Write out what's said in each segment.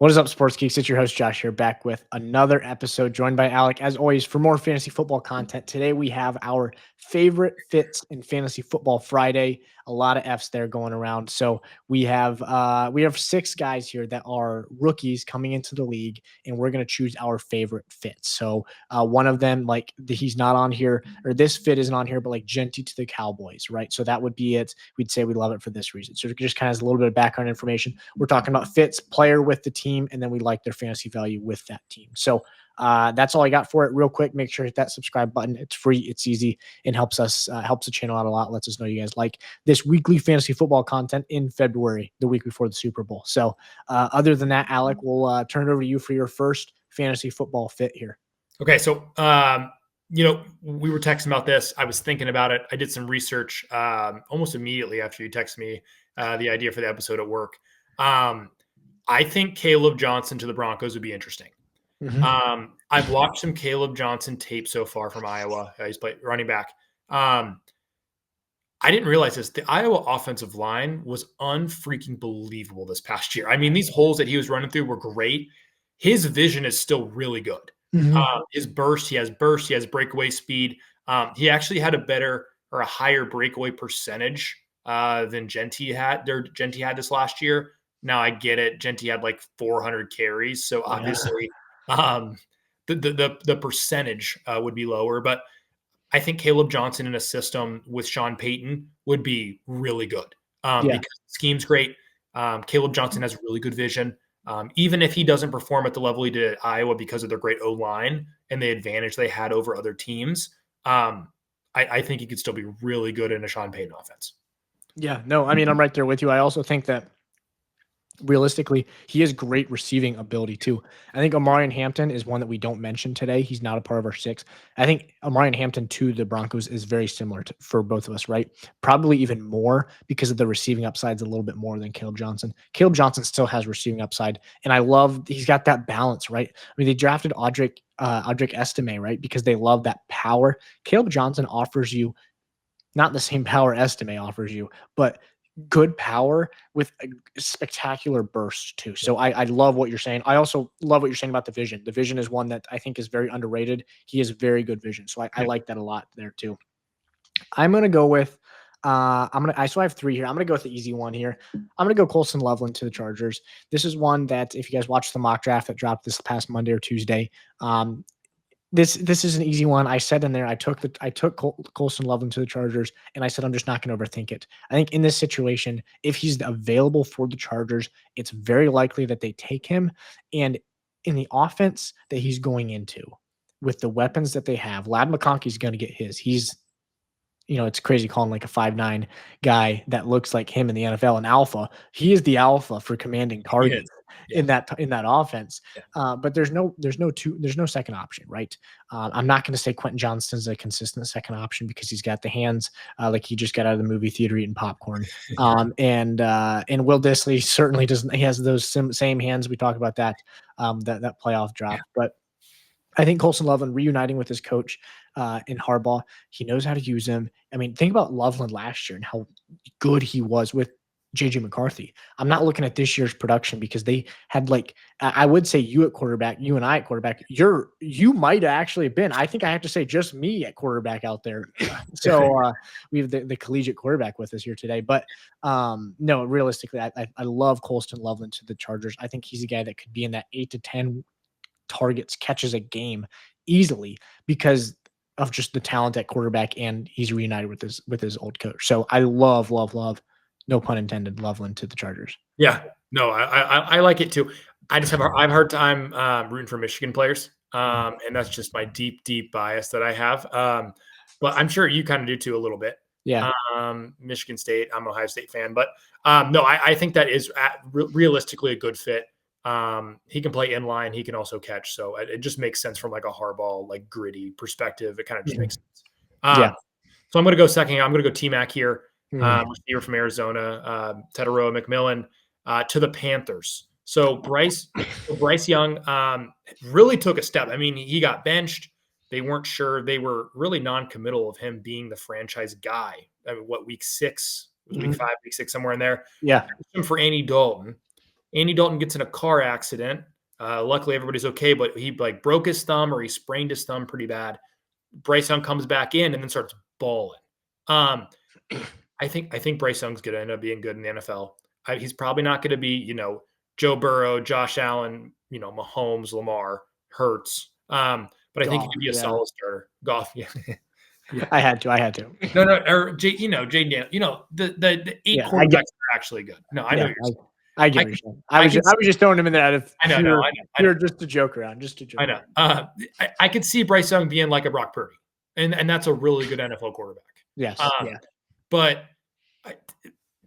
What is up, Sports Geeks? It's your host, Josh, here back with another episode, joined by Alec, as always, for more fantasy football content. Today, we have our favorite fits in Fantasy Football Friday. A lot of Fs there going around. So we have 6 guys here that are rookies coming into the league, and we're going to choose our favorite fits. So one of them, he's not on here, or this fit isn't on here, but like Genty to the Cowboys, right? So that would be it. We'd say we love it for this reason. So it just kind of has a little bit of background information. We're talking about fits, player with the team, and then we like their fantasy value with that team. So that's all I got for it. Real quick, make sure to hit that subscribe button. It's free, it's easy, and helps the channel out a lot. Lets us know you guys like this weekly fantasy football content in February, the week before the Super Bowl. So other than that, Alec, we'll turn it over to you for your first fantasy football fit here. Okay, so we were texting about this. I was thinking about it. I did some research almost immediately after you texted me the idea for the episode at work. I think Caleb Johnson to the Broncos would be interesting. Mm-hmm. I've watched some Caleb Johnson tape so far from Iowa. He's played running back. I didn't realize this. The Iowa offensive line was unfreaking believable this past year. I mean, these holes that he was running through were great. His vision is still really good. Mm-hmm. His burst, he has breakaway speed. He actually had a higher breakaway percentage than Genty had. Genty had this last year. Now I get it. Genty had like 400 carries, so obviously the percentage would be lower. But I think Caleb Johnson in a system with Sean Payton would be really good because the scheme's great. Caleb Johnson has really good vision. Even if he doesn't perform at the level he did at Iowa because of their great O-line and the advantage they had over other teams, I think he could still be really good in a Sean Payton offense. Yeah, no, I mean, I'm right there with you. I also think that realistically, he has great receiving ability too. I think Omarion Hampton is one that we don't mention today. He's not a part of our 6. I think Omarion Hampton to the Broncos is very similar for both of us, right? Probably even more because of the receiving upsides a little bit more than Caleb Johnson. Caleb Johnson still has receiving upside, and I love he's got that balance, right? I mean, they drafted Audric Estime, right? Because they love that power. Caleb Johnson offers you not the same power Estime offers you, but good power with a spectacular burst too. So I love what you're saying. I also love what you're saying about the vision. The vision is one that I think is very underrated. He has very good vision. So I like that a lot there too. I'm going to go with, I have 3 here. I'm going to go with the easy one here. I'm going to go Colson Loveland to the Chargers. This is one that if you guys watched the mock draft that dropped this past Monday or Tuesday, this is an easy one. I said in there, I took Colson Loveland to the Chargers, and I said I'm just not going to overthink it. I think in this situation, if he's available for the Chargers, it's very likely that they take him. And in the offense that he's going into, with the weapons that they have, Ladd McConkey's going to get his. He's, it's crazy calling like a 5'9" guy that looks like him in the NFL an alpha. He is the alpha for commanding targets. In that offense. But there's no second option, right? I'm not going to say Quentin Johnston's a consistent second option because he's got the hands like he just got out of the movie theater eating popcorn. And Will Dissly certainly doesn't. He has those same hands. We talk about that playoff drop, but I think Colson Loveland reuniting with his coach in Harbaugh, he knows how to use him. I mean, think about Loveland last year and how good he was with JJ McCarthy. I'm not looking at this year's production because they had I would say you at quarterback, you and I at quarterback. You might actually have been. I think I have to say just me at quarterback out there. So we have the collegiate quarterback with us here today. But no, realistically, I love Colston Loveland to the Chargers. I think he's a guy that could be in that 8 to 10 targets, catches a game easily because of just the talent at quarterback, and he's reunited with his old coach. So I love, no pun intended, Loveland to the Chargers. Yeah, no, I like it too. I have a hard time rooting for Michigan players, and that's just my deep bias that I have. But I'm sure you kind of do too a little bit. Yeah. Michigan State. I'm an Ohio State fan, but no, I think that is realistically a good fit. He can play in line. He can also catch. So it just makes sense from like a Harbaugh, like gritty perspective. It kind of just makes sense. So I'm going to go second. I'm going to go T-Mac here. Receiver from Arizona, Tedoroa McMillan, to the Panthers. So Bryce Young really took a step. I mean, he got benched. They weren't sure. They were really non-committal of him being the franchise guy. I mean, week 6, week 5, week 6, somewhere in there. Yeah. For Andy Dalton. Andy Dalton gets in a car accident. Luckily, everybody's okay, but he like broke his thumb or he sprained his thumb pretty bad. Bryce Young comes back in and then starts balling. I think Bryce Young's going to end up being good in the NFL. He's probably not going to be, Joe Burrow, Josh Allen, Mahomes, Lamar, Hurts. But I think he Goff, could be a yeah. solid starter. Goff, yeah. Yeah. I had to. No, or Jay Dan, the 8 Yeah, quarterbacks are actually good. No, I know yeah, you're saying. I get what you're saying. I was just throwing him in there out of I know, pure, I know. just to joke around, I know. I could see Bryce Young being like a Brock Purdy, and that's a really good NFL quarterback. Yes, yeah. But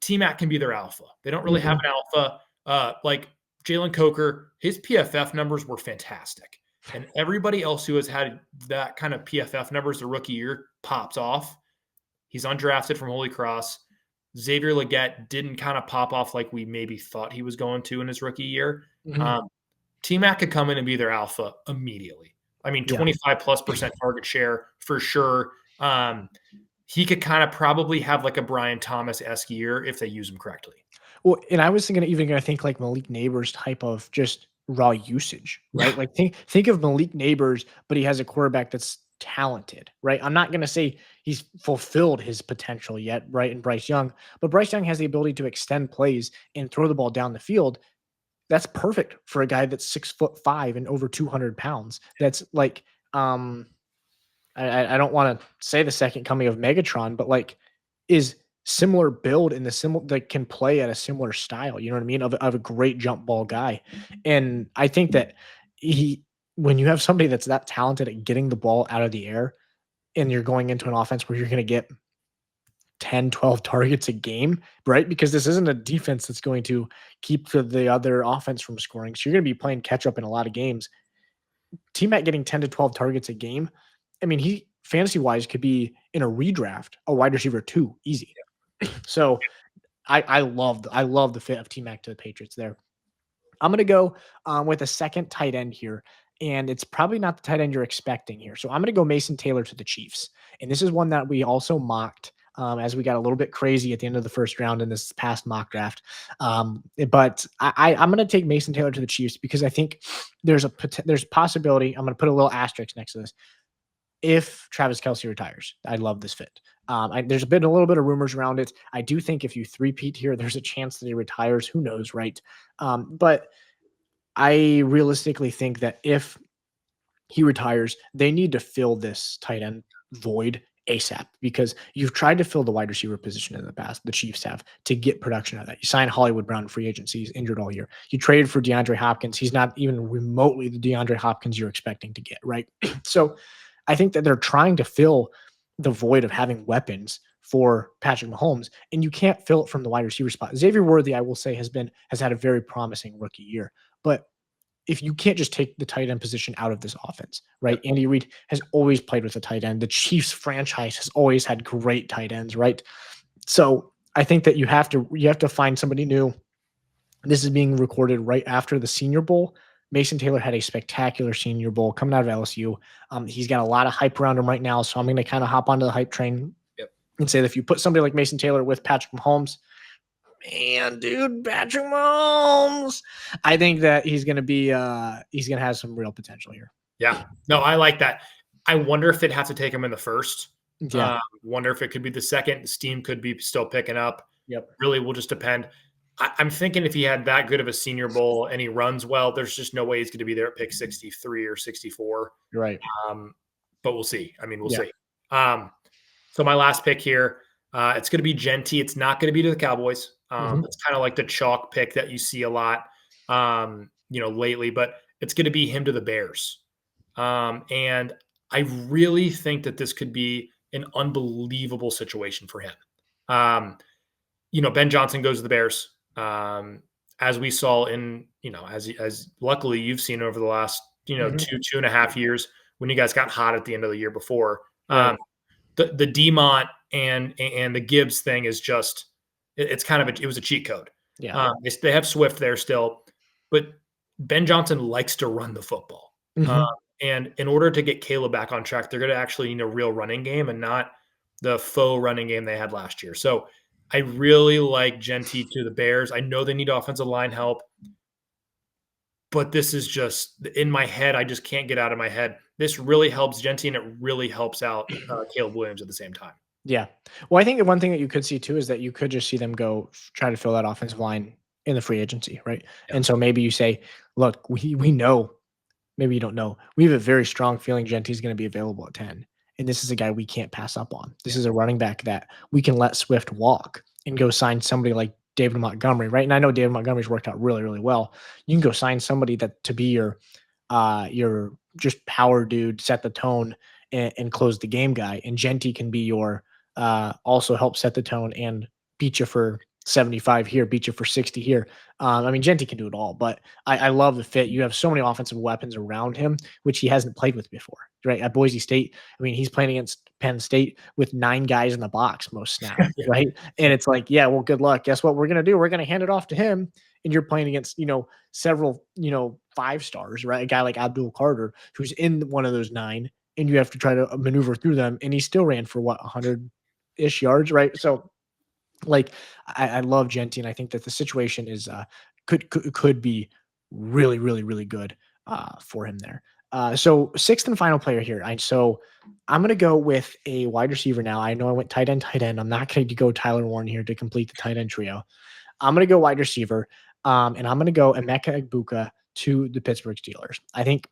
T-Mac can be their alpha. They don't really have an alpha. Like Jalen Coker, his PFF numbers were fantastic. And everybody else who has had that kind of PFF numbers the rookie year pops off. He's undrafted from Holy Cross. Xavier Legette didn't kind of pop off like we maybe thought he was going to in his rookie year. T-Mac could come in and be their alpha immediately. I mean, 25+% target share for sure. He could kind of probably have like a Brian Thomas-esque year if they use him correctly. Well, and I was going to think like Malik Neighbors type of just raw usage, right? Yeah. Like think of Malik Neighbors, but he has a quarterback that's talented, right? I'm not going to say he's fulfilled his potential yet, right? In Bryce Young, but Bryce Young has the ability to extend plays and throw the ball down the field. That's perfect for a guy that's 6'5" and over 200 pounds. That's like, I don't want to say the second coming of Megatron, but like is similar build in the similar that can play at a similar style. You know what I mean? Of a great jump ball guy. And I think that when you have somebody that's that talented at getting the ball out of the air and you're going into an offense where you're going to get 10, 12 targets a game, right? Because this isn't a defense that's going to keep the other offense from scoring. So you're going to be playing catch up in a lot of games. T-Mac getting 10 to 12 targets a game. I mean, he fantasy wise could be in a redraft, a wide receiver 2, easy. So I love the fit of T-Mac to the Patriots there. I'm going to go with a second tight end here, and it's probably not the tight end you're expecting here. So I'm going to go Mason Taylor to the Chiefs. And this is one that we also mocked as we got a little bit crazy at the end of the first round in this past mock draft. But I'm going to take Mason Taylor to the Chiefs because I think there's a possibility. I'm going to put a little asterisk next to this. If Travis Kelce retires, I love this fit. There's been a little bit of rumors around it. I do think if you three-peat here, there's a chance that he retires. Who knows, right? But I realistically think that if he retires, they need to fill this tight end void ASAP because you've tried to fill the wide receiver position in the past. The Chiefs have to get production out of that. You signed Hollywood Brown free agency. He's injured all year. You traded for DeAndre Hopkins. He's not even remotely the DeAndre Hopkins you're expecting to get, right? So I think that they're trying to fill the void of having weapons for Patrick Mahomes, and you can't fill it from the wide receiver spot. Xavier Worthy, I will say, has had a very promising rookie year. But if you can't just take the tight end position out of this offense, right? Andy Reid has always played with a tight end. The Chiefs franchise has always had great tight ends, right? So I think that you have to find somebody new. This is being recorded right after the Senior Bowl. Mason Taylor had a spectacular Senior Bowl coming out of LSU. He's got a lot of hype around him right now, so I'm going to kind of hop onto the hype train and say that if you put somebody like Mason Taylor with Patrick Mahomes, man, dude, Patrick Mahomes, I think that he's going to have some real potential here. Yeah, no, I like that. I wonder if they'd have to take him in the first. Yeah. Wonder if it could be the second. Steam could be still picking up. Yep. Really will just depend. I'm thinking if he had that good of a Senior Bowl and he runs well, there's just no way he's going to be there at pick 63 or 64. You're right. But we'll see. I mean, we'll see. So my last pick here, it's going to be Genty. It's not going to be to the Cowboys. It's kind of like the chalk pick that you see a lot, lately, but it's going to be him to the Bears. And I really think that this could be an unbelievable situation for him. Ben Johnson goes to the Bears. As we saw as luckily you've seen over the last, 2.5 years when you guys got hot at the end of the year before. Right. The Demont and the Gibbs thing is just, it's kind of it was a cheat code. Yeah. They have Swift there still, but Ben Johnson likes to run the football. And in order to get Caleb back on track, they're going to actually need a real running game and not the faux running game they had last year. So I really like Genty to the Bears. I know they need offensive line help, but this is just in my head. I just can't get out of my head. This really helps Genty, and it really helps out Caleb Williams at the same time. Yeah. Well, I think the one thing that you could see too is that you could just see them go try to fill that offensive line in the free agency, right? Yeah. And so maybe you say, look, we know, maybe you don't know, we have a very strong feeling Genty's going to be available at 10. And this is a guy we can't pass up on. This Yeah. is a running back that we can let Swift walk and go sign somebody like David Montgomery, right? And I know David Montgomery's worked out really, really well. You can go sign somebody that to be your just power dude, set the tone and close the game guy. And Genty can be your also help set the tone and beat you for 75 here, beat you for 60 here. I mean, Genty can do it all, but I love the fit. You have so many offensive weapons around him, which he hasn't played with before, right? At Boise State, I mean, he's playing against Penn State with 9 guys in the box most snaps, Yeah. right? And it's like, yeah, well, good luck. Guess what we're going to do? We're going to hand it off to him. And you're playing against, several, 5 stars, right? A guy like Abdul Carter, who's in one of those 9, and you have to try to maneuver through them. And he still ran for what, 100-ish yards, right? So, like, I love Genty, and I think that the situation is could be really, really, really good for him there. So sixth and final player here. I'm gonna go with a wide receiver now. I know I went tight end, tight end. I'm not going to go Tyler Warren here to complete the tight end trio. I'm gonna go wide receiver, and I'm gonna go Emeka Egbuka to the Pittsburgh Steelers. I think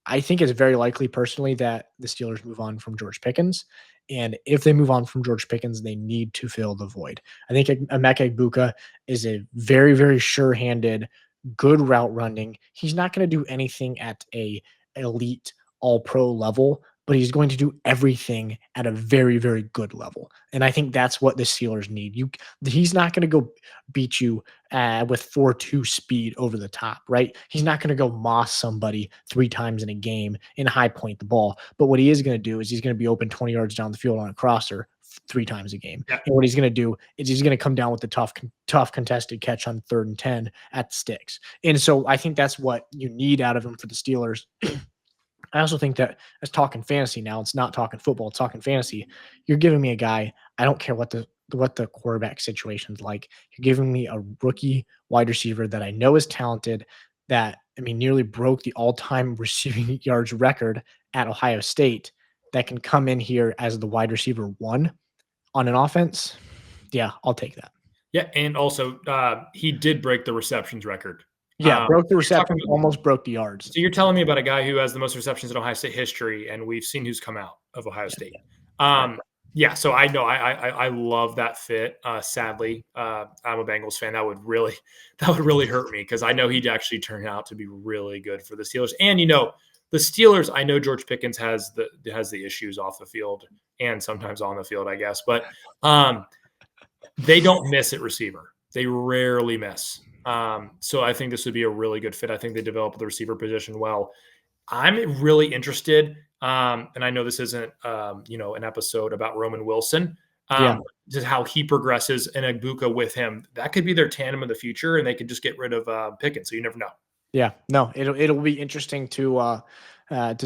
it's very likely personally that the Steelers move on from George Pickens. And if they move on from George Pickens, they need to fill the void. I think Emeka Egbuka is a very, very sure-handed, good route running. He's not going to do anything at a elite all-pro level, but he's going to do everything at a very, very good level. And I think that's what the Steelers need. He's not going to go beat you with 4.2 speed over the top, right? He's not going to go moss somebody 3 times in a game and high point the ball. But what he is going to do is he's going to be open 20 yards down the field on a crosser 3 times a game. Yeah. And what he's going to do is he's going to come down with the tough contested catch on 3rd and 10 at the sticks. And so I think that's what you need out of him for the Steelers. I also think that as talking fantasy now, it's not talking football, it's talking fantasy. You're giving me a guy, I don't care what the quarterback situation's like. You're giving me a rookie wide receiver that I know is talented, that nearly broke the all-time receiving yards record at Ohio State, that can come in here as the wide receiver 1 on an offense. Yeah, I'll take that. Yeah, and also he did break the receptions record. Yeah, broke the reception, about, almost broke the yards. So you're telling me about a guy who has the most receptions in Ohio State history, and we've seen who's come out of Ohio State. Yeah, so I know I love that fit. Sadly, I'm a Bengals fan. That would really hurt me because I know he'd actually turn out to be really good for the Steelers. And the Steelers, I know George Pickens has the issues off the field and sometimes on the field, I guess, but they don't miss at receiver. They rarely miss. So I think this would be a really good fit. I think they develop the receiver position well. I'm really interested, and I know this isn't, an episode about Roman Wilson, just how he progresses and Egbuka with him. That could be their tandem of the future, and they could just get rid of Pickens. So you never know. Yeah, no, it'll be interesting to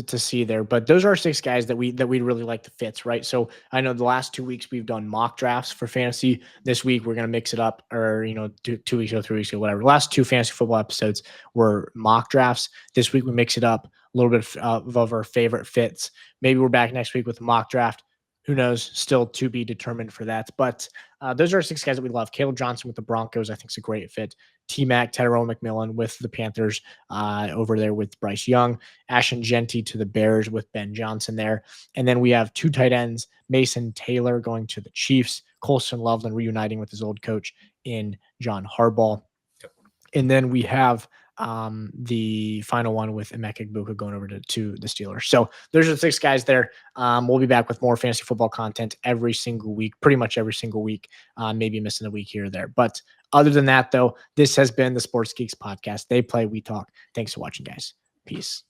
see there. But those are 6 guys that we really like the fits, right? So I know the last 2 weeks we've done mock drafts for fantasy. This week we're gonna mix it up, or 2 weeks ago, 3 weeks ago, whatever. The last 2 fantasy football episodes were mock drafts. This week we mix it up, a little bit of our favorite fits. Maybe we're back next week with a mock draft. Who knows? Still to be determined for that. But those are 6 guys that we love. Caleb Johnson with the Broncos, I think, is a great fit. T-Mac, Tyrone McMillan with the Panthers over there with Bryce Young. Ashton Genty to the Bears with Ben Johnson there. And then we have 2 tight ends, Mason Taylor going to the Chiefs, Colston Loveland reuniting with his old coach in John Harbaugh. And then we have the final one with Emeka Egbuka going over to the Steelers. So there's the 6 guys there. We'll be back with more fantasy football content every single week, pretty much every single week, maybe missing a week here or there. But other than that, though, this has been the Sports Geeks podcast. They play, we talk. Thanks for watching, guys. Peace.